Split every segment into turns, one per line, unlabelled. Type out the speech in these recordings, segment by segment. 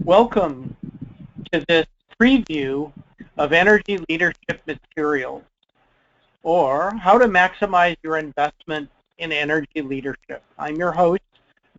Welcome to this preview of energy leadership materials, or how to maximize your investment in energy leadership. I'm your host,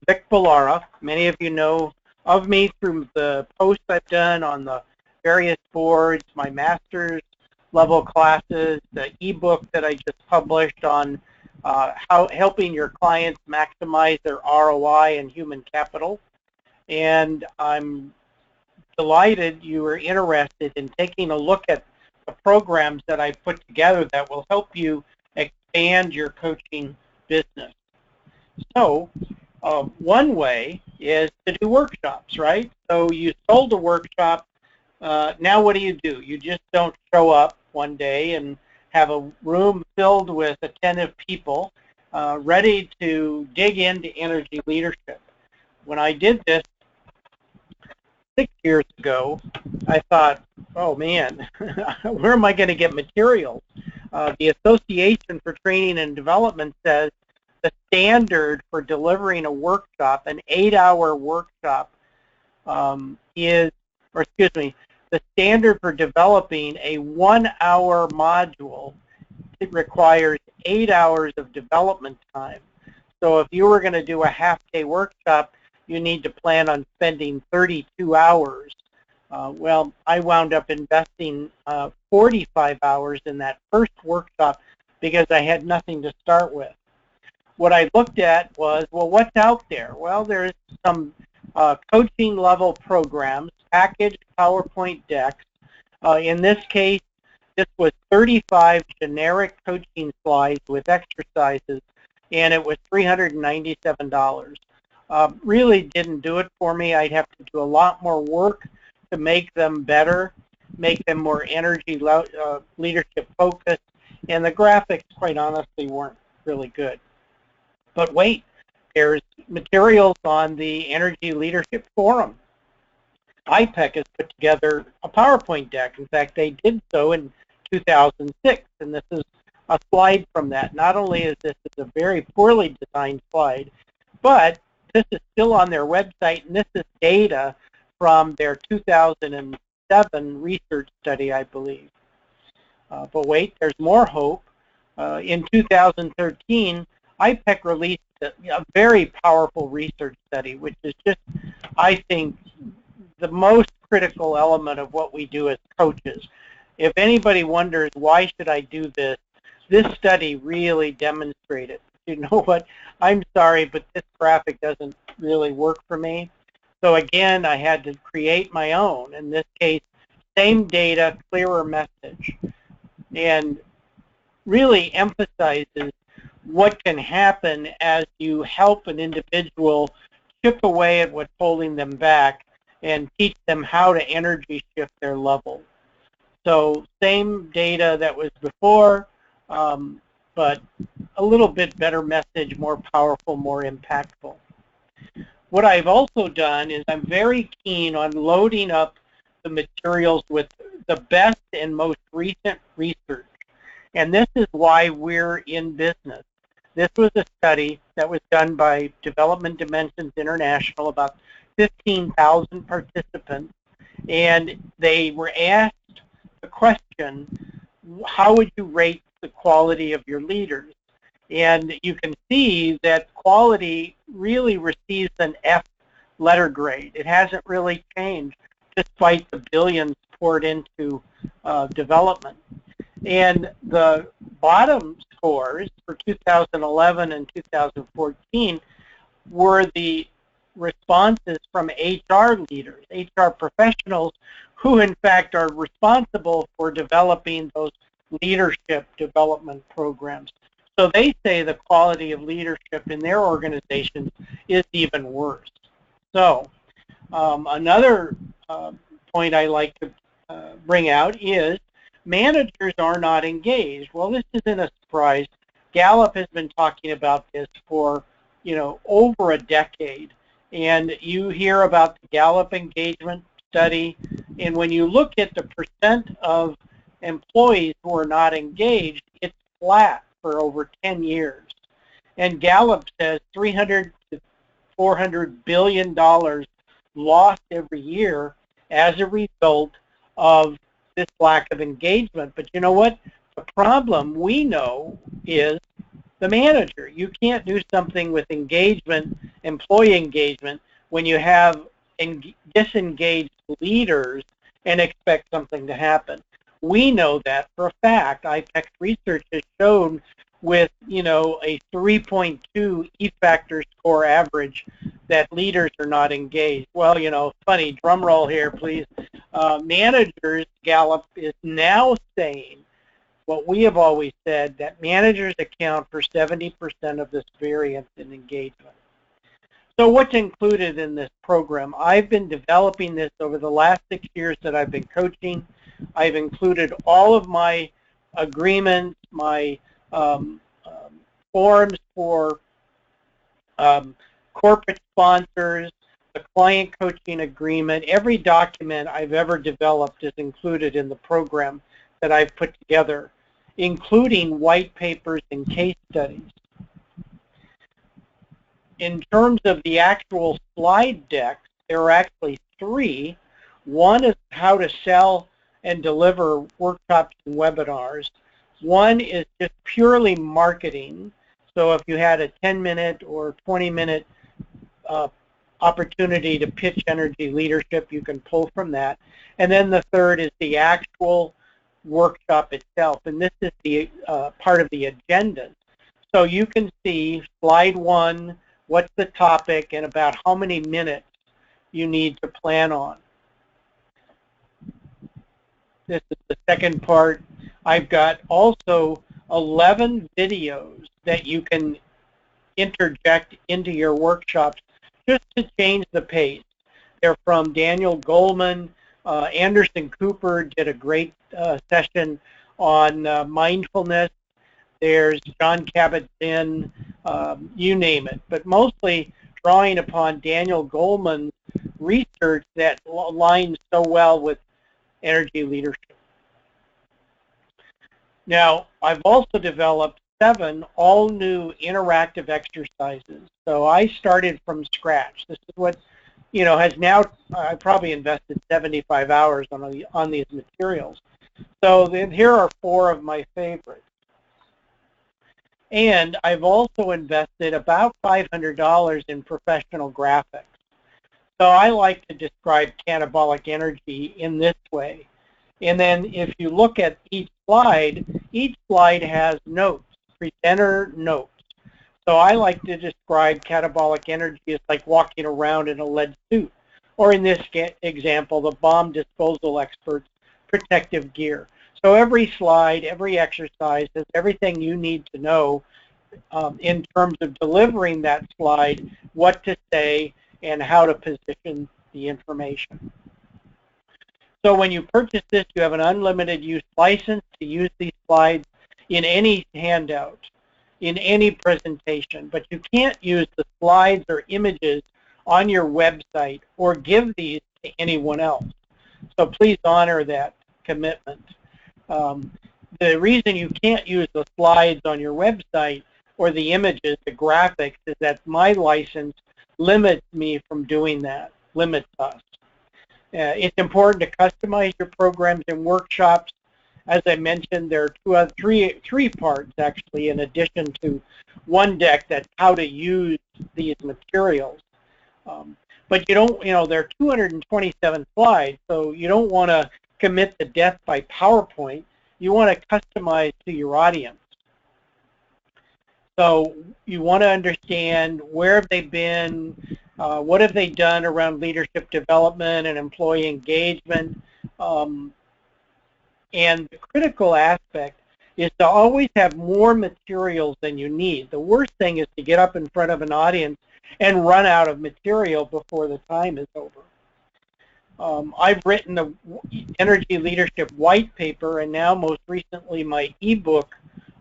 Vic Ballara. Many of you know of me through the posts I've done on the various boards, my master's level classes, the ebook that I just published on how helping your clients maximize their ROI and human capital. And I'm delighted you were interested in taking a look at the programs that I put together that will help you expand your coaching business. So one way is to do workshops, right? So you sold a workshop. Now what do? You just don't show up one day and have a room filled with attentive people ready to dig into energy leadership. When I did this 6 years ago, I thought, oh man, where am I going to get materials? The Association for Training and Development says the standard for delivering a workshop, an 8-hour workshop, the standard for developing a 1-hour module, it requires 8 hours of development time. So if you were going to do a half-day workshop, you need to plan on spending 32 hours. Well, I wound up investing 45 hours in that first workshop because I had nothing to start with. What I looked at was, well, what's out there? Well, there's some coaching level programs, packaged PowerPoint decks. In this case, this was 35 generic coaching slides with exercises, and it was $397. Really didn't do it for me. I'd have to do a lot more work to make them better, make them more energy leadership focused, and the graphics, quite honestly, weren't really good. But wait, there's materials on the Energy Leadership Forum. IPEC has put together a PowerPoint deck. In fact, they did so in 2006, and this is a slide from that. Not only is this a very poorly designed slide, but this is still on their website, and this is data from their 2007 research study, I believe. But wait, there's more hope. In 2013, IPEC released a very powerful research study, which is just, I think, the most critical element of what we do as coaches. If anybody wonders, why should I do this? This study really demonstrated. You know what? I'm sorry, but this graphic doesn't really work for me. So again, I had to create my own. In this case, same data, clearer message, and really emphasizes what can happen as you help an individual chip away at what's holding them back and teach them how to energy shift their level. So same data that was before, but a little bit better message, more powerful, more impactful. What I've also done is I'm very keen on loading up the materials with the best and most recent research. And this is why we're in business. This was a study that was done by Development Dimensions International, about 15,000 participants, and they were asked the question, how would you rate the quality of your leaders? And you can see that quality really receives an F letter grade. It hasn't really changed despite the billions poured into development. And the bottom scores for 2011 and 2014 were the responses from HR leaders, HR professionals, who in fact are responsible for developing those leadership development programs. So they say the quality of leadership in their organizations is even worse. So another point I like to bring out is managers are not engaged. Well, this isn't a surprise. Gallup has been talking about this for, over a decade. And you hear about the Gallup engagement study, and when you look at the percent of employees who are not engaged, it's flat for over 10 years. And Gallup says $300 to $400 billion lost every year as a result of this lack of engagement. But you know what? The problem we know is the manager. You can't do something with engagement, employee engagement, when you have disengaged leaders and expect something to happen. We know that for a fact. IPEX research has shown with, a 3.2 E-factor score average that leaders are not engaged. Well, funny, drum roll here, please. Managers, Gallup is now saying what we have always said, that managers account for 70% of this variance in engagement. So what's included in this program? I've been developing this over the last 6 years that I've been coaching. I've included all of my agreements, my forms for corporate sponsors, the client coaching agreement. Every document I've ever developed is included in the program that I've put together, including white papers and case studies. In terms of the actual slide decks, there are actually 3. One is how to sell and deliver workshops and webinars. One is just purely marketing. So if you had a 10-minute or 20-minute opportunity to pitch energy leadership, you can pull from that. And then the third is the actual workshop itself, and this is the part of the agenda. So you can see slide 1, what's the topic, and about how many minutes you need to plan on. This is the second part. I've got also 11 videos that you can interject into your workshops just to change the pace. They're from Daniel Goleman. Anderson Cooper did a great session on mindfulness. There's John Kabat-Zinn, you name it. But mostly drawing upon Daniel Goleman's research that aligns so well with energy leadership. Now, I've also developed 7 all-new interactive exercises. So I started from scratch. This is what, has now, I probably invested 75 hours on these materials. So then here are 4 of my favorites. And I've also invested about $500 in professional graphics. So I like to describe catabolic energy in this way. And then if you look at each slide has notes, presenter notes. So I like to describe catabolic energy as like walking around in a lead suit, or in this example, the bomb disposal expert's protective gear. So every slide, every exercise has everything you need to know in terms of delivering that slide, what to say, and how to position the information. So when you purchase this, you have an unlimited use license to use these slides in any handout, in any presentation, but you can't use the slides or images on your website or give these to anyone else. So please honor that commitment. The reason you can't use the slides on your website or the images, the graphics, is that my license limits me from doing that, limits us. It's important to customize your programs and workshops. As I mentioned, there are three parts actually, in addition to one deck that's how to use these materials. But you don't, there are 227 slides, so you don't want to commit to death by PowerPoint. You want to customize to your audience. So you want to understand where have they been, what have they done around leadership development and employee engagement. And the critical aspect is to always have more materials than you need. The worst thing is to get up in front of an audience and run out of material before the time is over. I've written the Energy Leadership White Paper, and now most recently my ebook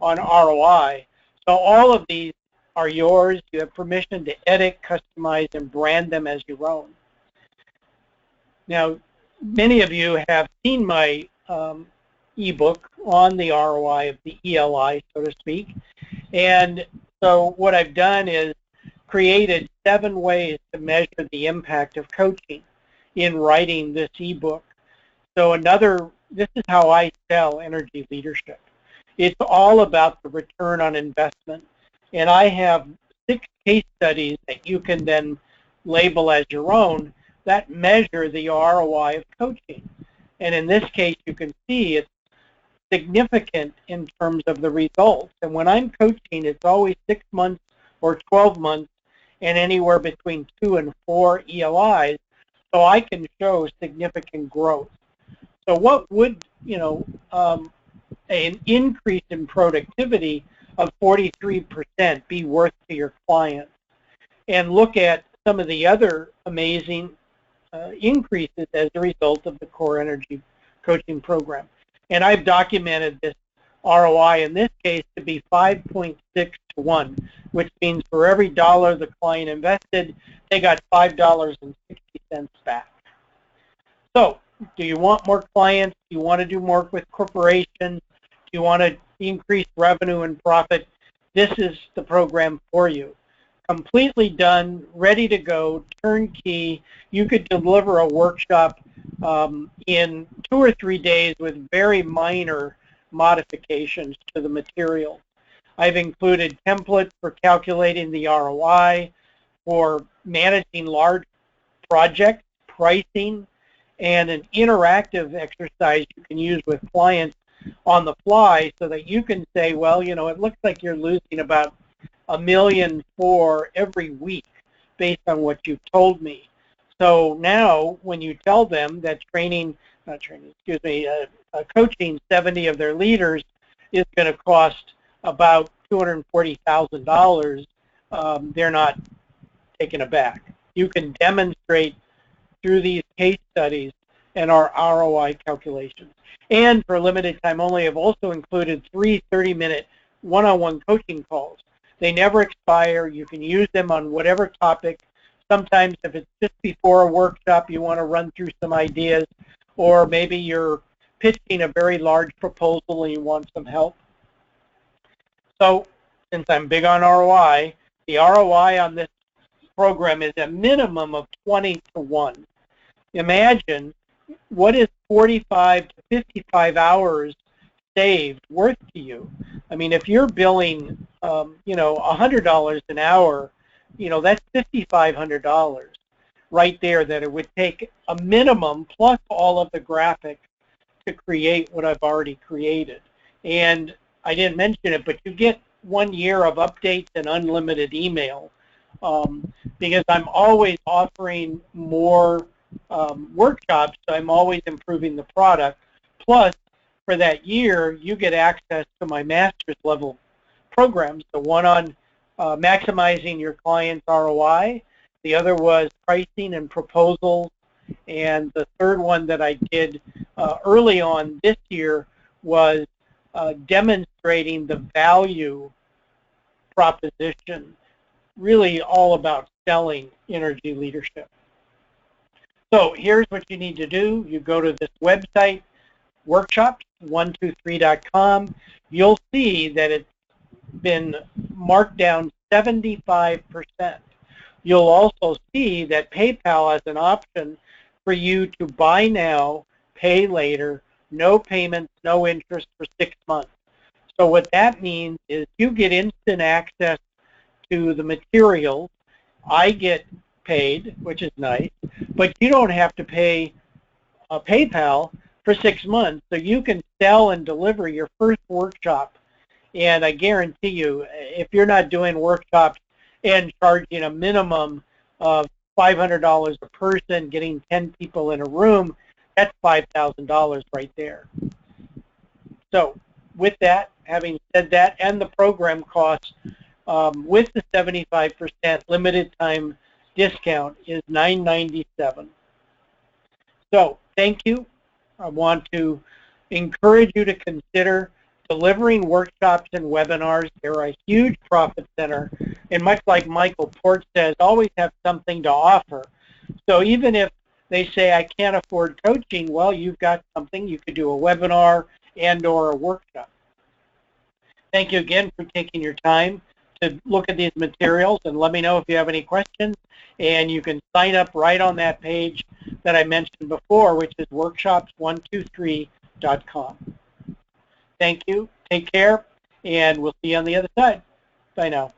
on ROI. So all of these are yours. You have permission to edit, customize, and brand them as your own. Now, many of you have seen my ebook on the ROI of the ELI, so to speak. And so what I've done is created 7 ways to measure the impact of coaching in writing this ebook. So this is how I sell energy leadership. It's all about the return on investment. And I have 6 case studies that you can then label as your own that measure the ROI of coaching. And in this case, you can see it's significant in terms of the results. And when I'm coaching, it's always 6 months or 12 months and anywhere between 2 and 4 ELIs, so I can show significant growth. So what would, an increase in productivity of 43% be worth to your clients? And look at some of the other amazing increases as a result of the Core Energy Coaching Program. And I've documented this ROI in this case to be 5.6 to 1, which means for every dollar the client invested, they got $5.60 back. So, do you want more clients? Do you want to do more with corporations? Do you want to increase revenue and profit? This is the program for you. Completely done, ready to go, turnkey. You could deliver a workshop in 2 or 3 days with very minor modifications to the material. I've included templates for calculating the ROI, for managing large projects, pricing, and an interactive exercise you can use with clients on the fly so that you can say, well, it looks like you're losing about $1 million for every week based on what you've told me. So now when you tell them that coaching 70 of their leaders is going to cost about $240,000, they're not taken aback. You can demonstrate through these case studies and our ROI calculations. And for a limited time only, I've also included 3 30-minute one-on-one coaching calls. They never expire. You can use them on whatever topic. Sometimes if it's just before a workshop, you want to run through some ideas, or maybe you're pitching a very large proposal and you want some help. So since I'm big on ROI, the ROI on this program is a minimum of 20 to 1. Imagine what is 45 to 55 hours saved worth to you. I mean, if you're billing, $100 an hour, that's $5,500 right there that it would take a minimum plus all of the graphics to create what I've already created. And I didn't mention it, but you get 1 year of updates and unlimited email because I'm always offering more workshops, so I'm always improving the product. Plus, for that year, you get access to my master's level programs. The one on maximizing your client's ROI, the other was pricing and proposals, and the third one that I did early on this year was demonstrating the value proposition, really all about selling energy leadership. So here's what you need to do. You go to this website, workshops123.com. You'll see that it's been marked down 75%. You'll also see that PayPal has an option for you to buy now, pay later, no payments, no interest for 6 months. So what that means is you get instant access to the materials. I get paid, which is nice, but you don't have to pay PayPal for 6 months, so you can sell and deliver your first workshop. And I guarantee you, if you're not doing workshops and charging a minimum of $500 a person, getting 10 people in a room, that's $5,000 right there. So with that, having said that, and the program costs with the 75% limited time discount is $997. So thank you. I want to encourage you to consider delivering workshops and webinars. They're a huge profit center, and much like Michael Port says, always have something to offer. So even if they say, I can't afford coaching, well, you've got something. You could do a webinar and or a workshop. Thank you again for taking your time to look at these materials, and let me know if you have any questions. And you can sign up right on that page that I mentioned before, which is workshops123.com. Thank you. Take care, and we'll see you on the other side. Bye now.